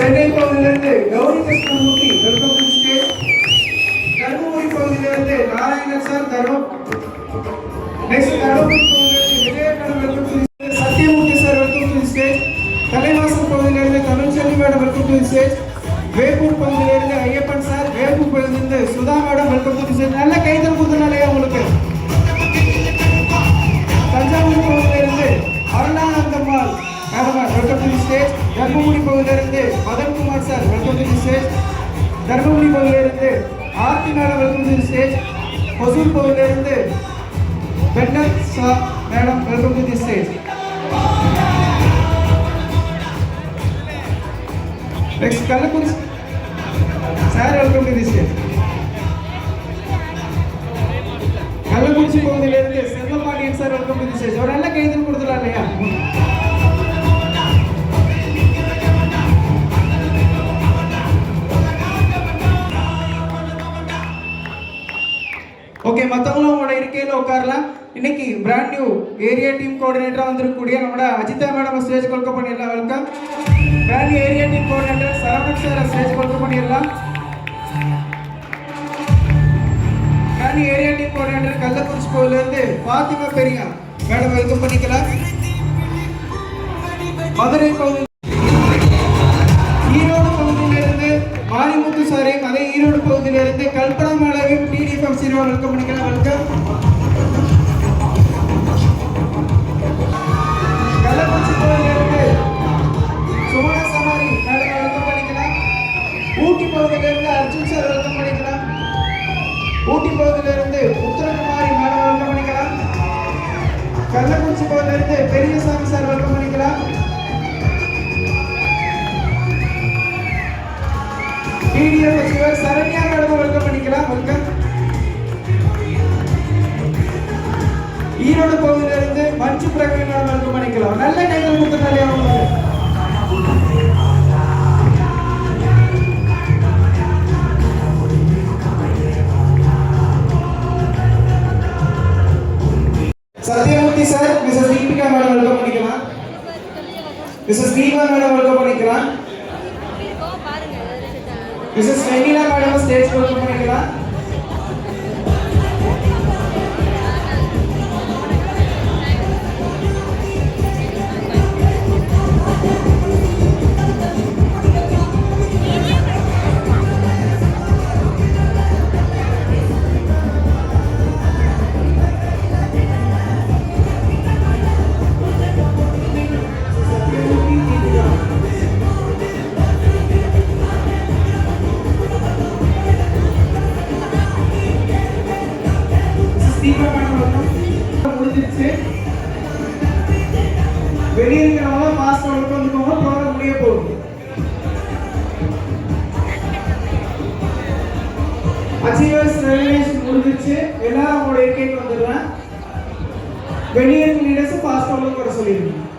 சென்னை பகுதியிலிருந்து Gowri Krishnamoorthy welcome to stage. Dharmapuri பகுதியிலிருந்து Narayanan sir தரும். நெக்ஸ்ட் தருமபுரி பகுதியிலிருந்து Vijayakanth welcome to stage. Sathyamoorthy sir welcome to stage. Thalaivasal பகுதியிலிருந்து Tamilselvi madam welcome to stage. Veppur பகுதியிலிருந்து ஐயப்பன் சார், வேப்பூர் பகுதியிலிருந்து Sudha madam welcome to stage. நல்ல கைதல் கொடுத்தனாலே உங்களுக்கு. தஞ்சாவூர் பகுதியிலிருந்து Arunanandammal madam welcome to stage. Dharmapuri பகுதியிலிருந்து Madhankumar sir welcome to stage. Dharmapuri பகுதியிலிருந்து Aarthi madam welcome to stage. Hosur பகுதியிலிருந்து பென்னத் சா madam welcome to stage. Next Kallakurichi sir welcome to stage. Kallakurichi பகுதியிலிருந்து Selvapandian sir welcome to stage. ஒரு நல்ல கைதல் கொடுத்துடலாம் இல்லையா? ஓகே, மற்றவங்களும் உங்களோட இருக்கையில் உட்காரலாம். இன்னைக்கு பிராண்ட் நியூ ஏரியா டீம் கோஆர்டினேட்டரா வந்திருக்கக்கூடிய நம்மளோட அஜிதா மேடம் ஸ்டேஜ் வெல்கம் பண்ணிடலாம். Welcome. Brand new area team coordinator Saravanan sir stage welcome பண்ணிடலாம். Brand new area team coordinator Kallakurichi பகுதியிலிருந்து பாத்திமா பெரியா மேடம் வெல்கம் பண்ணிக்கலாம். மதுரை பகுதி ஈரோடு பகுதியிலிருந்து மாரிமுத்து சாரையும், அதே ஈரோடு பகுதியிலிருந்து கல்பனா மேடவையும் டிடிஎஃப்எம் சீரோட வெல்கம் பண்ணிக்கலாம். வெல்கம். கள்ளக்குறிச்சி பகுதியிலிருந்து சுமனா சமாரி மேடம் வெல்கம் பண்ணிக்கலாம். ஊட்டி பகுதியிலிருந்து அர்ஜுன் சார் வெல்கம் பண்ணிக்கலாம். ஊட்டி பகுதியிலிருந்து உத்தரகுமாரி மேடம் வெல்கம் பண்ணிக்கலாம். கள்ளக்குறிச்சி பகுதியிலிருந்து பெரியசாமி சார் வெல்கம் பண்ணிக்கலாம். டிடிஎஃப் சரண்யா மேடம் வெல்கம் பண்ணிக்கலாம். வெல்கம். ஈரோடு பகுதியிலிருந்து மஞ்சு பிரவீன் மேடம் வெல்கம் பண்ணிக்கலாம். நல்ல கைகள் கொடுத்தனாலே அவங்களுக்கு. Sathyamoorthy sir, Mrs Deepika madam welcome பண்ணிக்கலாம். மிஸ்ஸஸ் தீபா மேடம் வெல்கம் பண்ணிக்கலாம். Mrs Vennila madam stage welcome பண்ணிக்கலாம். வெளியே இருக்கிறவங்க மாஸ்க் போட்டு வந்துக்கோங்க, ப்ரோக்ராம் முடிய போகுது. அச்சீவர்ஸ் ரெவல்யூஷன் முடிஞ்சிருச்சு. எல்லாரும் உங்களோட இருக்கைக்கு வந்துடுறேன். வெளியே லீடர்ஸ் பாஸ்ட் அவுட் வர சொல்லிடுங்க.